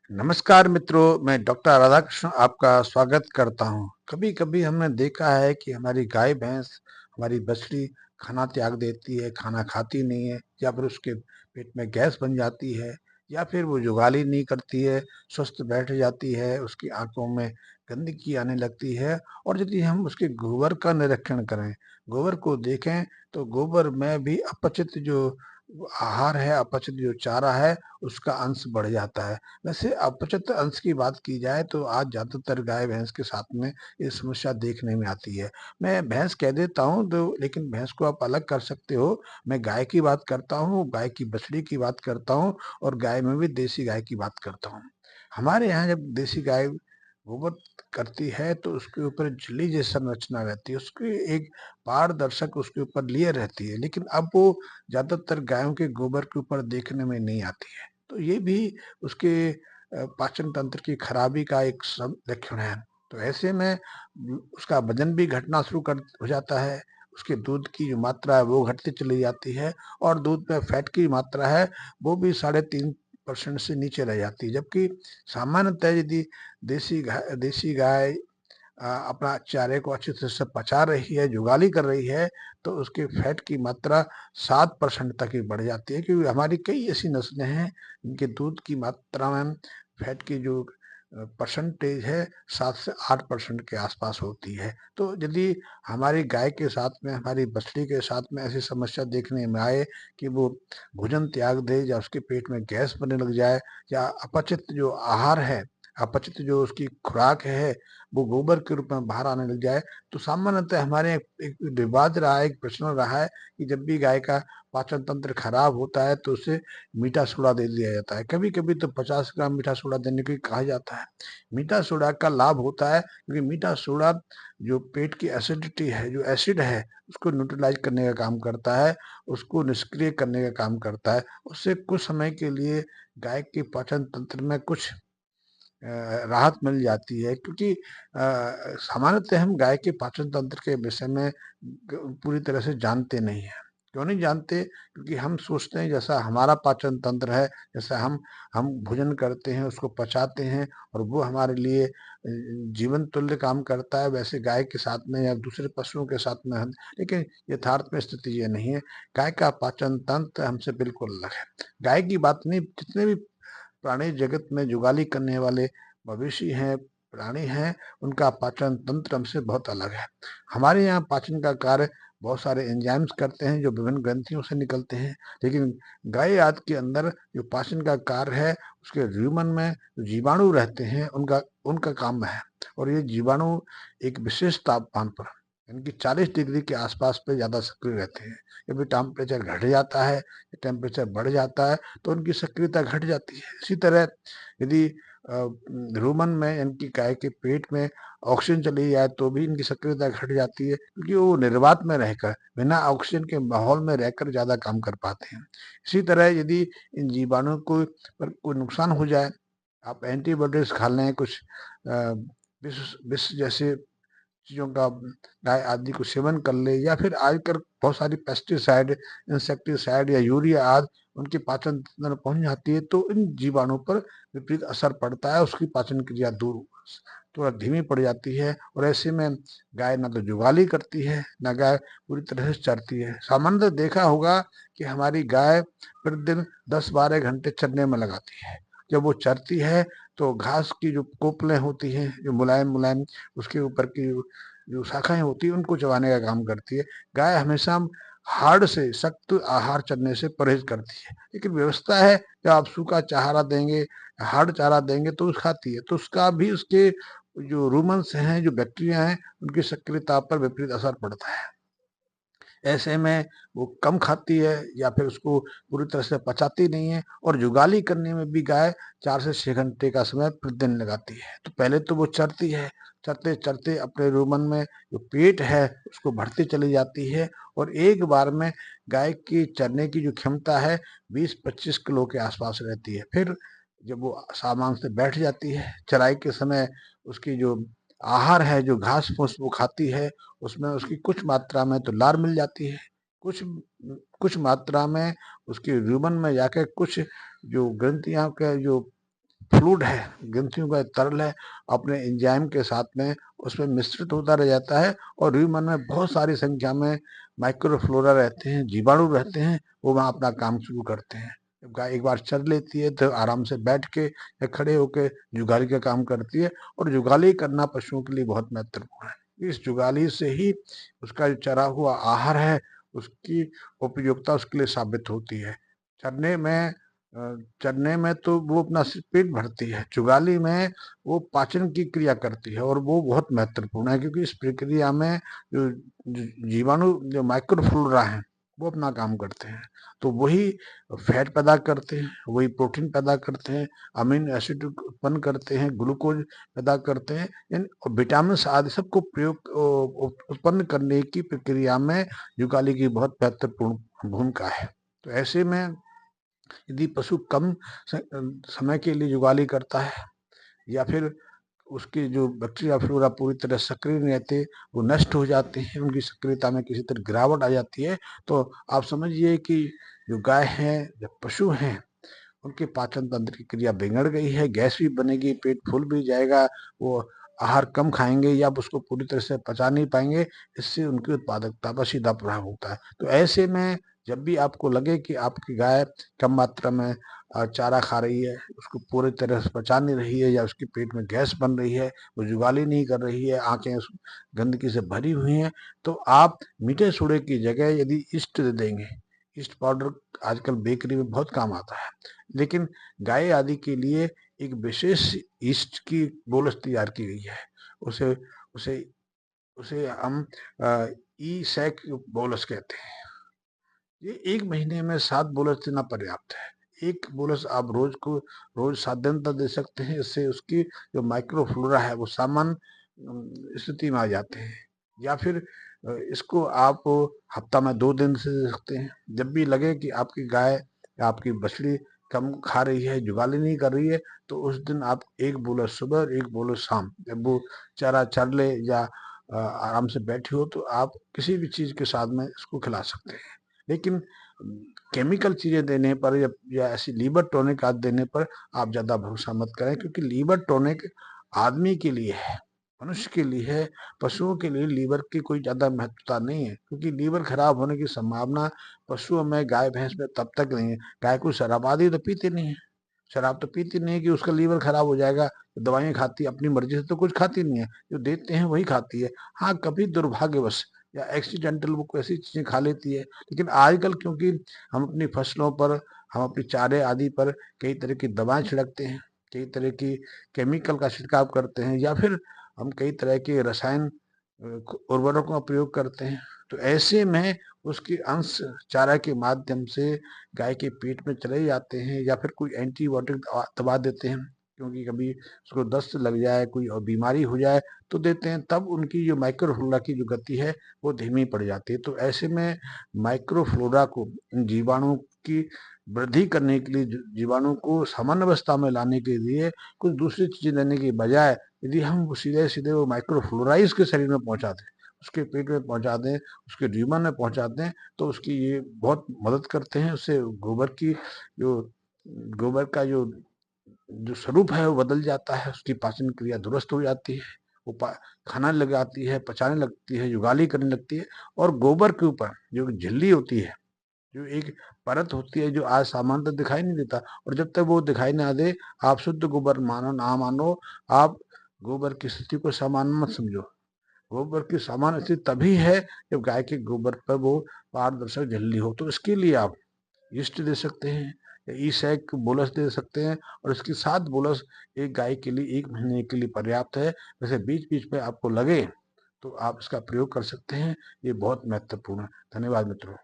नमस्कार मित्रों, मैं डॉक्टर राधाकृष्ण आपका स्वागत करता हूँ। कभी-कभी हमने देखा है कि हमारी गाय-भैंस, हमारी बछड़ी खाना त्याग देती है, खाना खाती नहीं है या फिर उसके पेट में गैस बन जाती है या फिर वो जुगाली नहीं करती है, सुस्त बैठ जाती है, उसकी आँखों में गंदगी आने लगती है और यदि हम उसके गोबर का निरीक्षण करें, गोबर को देखें तो गोबर में भी अपचित जो आहार है, अपचित जो चारा है, उसका अंश बढ़ जाता है। वैसे अपचित अंश की बात की जाए तो आज ज़्यादातर गाय-भैंस के साथ में ये समस्या देखने में आती है। मैं भैंस कह देता हूँ तो लेकिन भैंस को आप अलग कर सकते हो। मैं गाय की बात करता हूँ, गाय की बछड़ी की बात करता हूँ और गाय में भी देसी गाय की बात करता हूँ। हमारे यहाँ जब देसी गाय गोबर करती है तो उसके ऊपर झिल्ली जैसी संरचना रहती है, उसकी एक पारदर्शक उसके ऊपर लेयर रहती है, लेकिन अब वो ज़्यादातर गायों के गोबर के ऊपर देखने में नहीं आती है। तो ये भी उसके पाचन तंत्र की खराबी का एक सब लक्षण है। तो ऐसे में उसका वजन भी घटना शुरू कर हो जाता है, उसके दूध की जो मात्रा है वो घटती चली जाती है और दूध में फैट की मात्रा है वो भी 3.5% से नीचे रह जाती है। जबकि सामान्यतः यदि देसी गाय अपना चारे को अच्छी तरह से पचा रही है, जुगाली कर रही है, तो उसके फैट की मात्रा 7% तक ही बढ़ जाती है, क्योंकि हमारी कई ऐसी नस्लें हैं, जिनके दूध की मात्रा में फैट की जो परसेंटेज है 7 से 8% के आसपास होती है। तो यदि हमारी गाय के साथ में, हमारी बछड़ी के साथ में ऐसी समस्या देखने में आए कि वो भोजन त्याग दे या उसके पेट में गैस बनने लग जाए या अपचित जो आहार है, अपचित जो उसकी खुराक है, वो गोबर के रूप में बाहर आने लग जाए, तो सामान्यतः हमारे एक रिवाज रहा है, एक प्रचलन रहा है कि जब भी गाय का पाचन तंत्र खराब होता है तो उसे मीठा सोडा दे दिया जाता है। कभी-कभी तो 50 ग्राम मीठा सोडा देने को ही कहा जाता है। मीठा सोडा का लाभ होता है क्योंकि मीठा सोडा जो पेट की एसिडिटी है, जो एसिड है, उसको न्यूट्रलाइज़ करने का काम करता है, उसको निष्क्रिय करने का काम करता है। उससे कुछ समय के लिए गाय के पाचन तंत्र में कुछ राहत मिल जाती है, क्योंकि सामान्यतः हम गाय के पाचन तंत्र के विषय में पूरी तरह से जानते नहीं हैं। क्यों नहीं जानते? क्योंकि हम सोचते हैं जैसा हमारा पाचन तंत्र है, जैसा हम भोजन करते हैं, उसको पचाते हैं और वो हमारे लिए जीवन तुल्य काम करता है, वैसे गाय के साथ में या दूसरे पशुओं के साथ में हम, लेकिन यथार्थ में स्थिति ये नहीं है। गाय का पाचन तंत्र हमसे बिल्कुल अलग है। गाय की बात नहीं, जितने भी प्राणी जगत में जुगाली करने वाले मवेशी हैं, प्राणी हैं, उनका पाचन तंत्र हमसे बहुत अलग है। हमारे यहाँ पाचन का कार्य बहुत सारे एंजाइम्स करते हैं जो विभिन्न ग्रंथियों से निकलते हैं, लेकिन गाय आदि के अंदर जो पाचन का कार्य है, उसके ल्यूमन में जो जीवाणु रहते हैं, उनका उनका काम है और ये जीवाणु एक विशेष तापमान पर यानी कि 40 डिग्री के आसपास पे ज़्यादा सक्रिय रहते हैं। जब भी टेम्परेचर घट जाता है, टेम्परेचर बढ़ जाता है, तो उनकी सक्रियता घट जाती है। इसी तरह यदि रुमन में यानी कि गाय के पेट में ऑक्सीजन चली जाए तो भी इनकी सक्रियता घट जाती है, क्योंकि वो निर्वात में रहकर, बिना ऑक्सीजन के माहौल में रहकर ज़्यादा काम कर पाते हैं। इसी तरह यदि इन जीवाणुओं को पर कोई नुकसान हो जाए, आप एंटीबायोटिक्स खा लें, कुछ विष विष जैसे चीज़ों का गाय आदि को सेवन कर ले या फिर आजकल बहुत सारी पेस्टिसाइड, इंसेक्टिसाइड या यूरिया आदि उनके पाचन तंत्र में पहुँच जाती है, तो इन जीवाणुओं पर विपरीत असर पड़ता है, उसकी पाचन क्रिया थोड़ा धीमी पड़ जाती है और ऐसे में गाय ना तो जुगाली करती है, ना गाय पूरी तरह से चरती है। सामान्यतः देखा होगा कि हमारी गाय प्रतिदिन 10-12 घंटे चरने में लगाती है। जब वो चरती है तो घास की जो कोपलें होती हैं, जो मुलायम-मुलायम उसके ऊपर की जो शाखाएँ होती हैं, उनको चबाने का काम करती है। गाय हमेशा हार्ड से सख्त आहार चरने से परहेज़ करती है। लेकिन व्यवस्था है, जब आप सूखा चारा देंगे, हार्ड चारा देंगे तो खाती है। तो उसका भी उसके जो रूमेंस हैं, जो बैक्टीरिया हैं, उनकी सक्रियता पर विपरीत असर पड़ता है। ऐसे में वो कम खाती है या फिर उसको पूरी तरह से पचाती नहीं है और जुगाली करने में भी गाय 4 से 6 घंटे का समय प्रतिदिन लगाती है। तो पहले तो वो चरती है, चरते-चरते अपने रुमन में जो पेट है उसको भरती चली जाती है और एक बार में गाय की चरने की जो क्षमता है 20-25 किलो के आसपास रहती है। फिर जब वो सामान से बैठ जाती है, चराई के समय उसकी जो आहार है, जो घास-फूस वो खाती है, उसमें उसकी कुछ मात्रा में तो लार मिल जाती है, कुछ कुछ मात्रा में उसके ल्यूमन में जाके कुछ जो ग्रंथियाँ का जो फ्लूइड है, ग्रंथियों का तरल है, अपने एंजाइम के साथ में उसमें मिश्रित होता रह जाता है और र्यूमन में बहुत सारी संख्या में माइक्रोफ्लोरा रहते हैं, जीवाणु रहते हैं, वो वहाँ अपना काम शुरू करते हैं। जब गाय एक बार चर लेती है तो आराम से बैठ के या खड़े होके जुगाली का काम करती है और जुगाली करना पशुओं के लिए बहुत महत्वपूर्ण है। इस जुगाली से ही उसका जो चरा हुआ आहार है उसकी उपयोगिता उसके लिए साबित होती है। चरने में चरने में तो वो अपना सिर्फ पेट भरती है, जुगाली में वो पाचन की क्रिया करती है और वो बहुत महत्वपूर्ण है क्योंकि इस प्रक्रिया में जो जीवाणु जो माइक्रोफ्लोरा हैं वो अपना काम करते हैं। तो वही फैट पैदा करते हैं, वही प्रोटीन पैदा करते हैं, अमीनो एसिड उत्पन्न करते हैं, ग्लूकोज पैदा करते हैं, यानी विटामिन आदि सबको प्रयोग उत्पन्न करने की प्रक्रिया में जुगाली की बहुत महत्वपूर्ण भूमिका है। तो ऐसे में यदि पशु कम समय के लिए जुगाली करता है या फिर उसके जो बैक्टीरिया फ्लोरा पूरी तरह सक्रिय नहीं रहते, वो नष्ट हो जाते हैं, उनकी सक्रियता में किसी तरह गिरावट आ जाती है, तो आप समझिए कि जो गाय है, जो पशु हैं, उनके पाचन तंत्र की क्रिया बिगड़ गई है, गैस भी बनेगी, पेट फूल भी जाएगा, वो आहार कम खाएंगे या उसको पूरी तरह से पचा नहीं पाएंगे, इससे उनकी उत्पादकता पर सीधा प्रभाव होता है। तो ऐसे में जब भी आपको लगे कि आपकी गाय कम मात्रा में चारा खा रही है, उसको पूरी तरह से पचा नहीं रही है या उसके पेट में गैस बन रही है, वो जुगाली नहीं कर रही है, आंखें गंदगी से भरी हुई हैं, तो आप मीठे सोडे की जगह यदि ईस्ट दे देंगे, ईस्ट पाउडर आजकल बेकरी में बहुत काम आता है, लेकिन गाय आदि के लिए एक विशेष ईस्ट की बोलस तैयार की गई है। उसे उसे उसे हम ई सैक बोलस कहते हैं। ये 1 महीने में 7 बोलस देना पर्याप्त है। 1 बोलस आप रोज 7 दिन तक दे सकते हैं। इससे उसकी जो माइक्रोफ्लोरा है वो सामान्य स्थिति में आ जाते हैं। या फिर इसको आप हफ्ता में 2 दिन से दे सकते हैं। जब भी लगे कि आपकी गाय या आपकी बछड़ी कम खा रही है, जुगाली नहीं कर रही है, तो उस दिन आप 1 बोलस सुबह और 1 बोलस शाम, जब वो चारा चर ले या आराम से बैठी हो, तो आप किसी भी चीज़ के साथ में इसको खिला सकते हैं। लेकिन केमिकल चीज़ें देने पर या ऐसी लीवर टॉनिक आदि देने पर आप ज़्यादा भरोसा मत करें, क्योंकि लीवर टॉनिक आदमी के लिए है, मनुष्य के लिए है, पशुओं के लिए लीवर की कोई ज़्यादा महत्वता नहीं है, क्योंकि लीवर खराब होने की संभावना पशुओं में, गाय भैंस में तब तक नहीं है। गाय कोई शराब आदि तो पीती नहीं है, शराब तो पीती नहीं है कि उसका लीवर खराब हो जाएगा, दवाइयाँ खाती है, अपनी मर्जी से तो कुछ खाती नहीं है, जो देते हैं वही खाती है। हाँ, कभी दुर्भाग्यवश या एक्सीडेंटल वो कोई ऐसी चीज़ें खा लेती है, लेकिन आजकल क्योंकि हम अपनी फसलों पर, हम अपने चारे आदि पर कई तरह की दवाएँ छिड़कते हैं, कई तरह की केमिकल का छिड़काव करते हैं या फिर हम कई तरह के रसायन उर्वरकों का प्रयोग करते हैं। तो ऐसे में उसके अंश चारा के माध्यम से गाय के पेट में चले जाते हैं या फिर कोई एंटीबायोटिक दवा देते हैं, क्योंकि कभी उसको दस्त लग जाए, कोई और बीमारी हो जाए तो देते हैं, तब उनकी जो माइक्रोफ्लोरा की जो गति है वो धीमी पड़ जाती है। तो ऐसे में माइक्रोफ्लोरा को, इन जीवाणुओं की वृद्धि करने के लिए, जीवाणु को सामान्य अवस्था में लाने के लिए कुछ दूसरी चीजें देने की बजाय यदि हम सीधे सीधे वो माइक्रोफ्लोरा ही उसके शरीर में पहुंचा दें, उसके पेट में पहुंचा दें, उसके ड्यूमन में पहुंचा दें, तो उसकी ये बहुत मदद करते हैं। उससे जो गोबर का जो स्वरूप है वो बदल जाता है, उसकी पाचन क्रिया दुरुस्त हो जाती है, वो खाना लग जाती है, पचाने लगती है, जुगाली करने लगती है। और गोबर के ऊपर जो झिल्ली होती है, जो एक परत होती है, जो आज सामान्यतः दिखाई नहीं देता, और जब तक वो दिखाई ना दे, आप शुद्ध गोबर मानो ना मानो, आप गोबर की स्थिति को सामान्य मत समझो। गोबर की सामान्य स्थिति तभी है जब गाय के गोबर पर वो पारदर्शक झिल्ली हो। तो इसके लिए आप यीस्ट दे सकते हैं या ई सैक बोलस दे सकते हैं, और इसकी 7 बोलस एक गाय के लिए 1 महीने के लिए पर्याप्त है। वैसे बीच बीच में आपको लगे तो आप इसका प्रयोग कर सकते हैं। ये बहुत महत्वपूर्ण है। धन्यवाद मित्रों।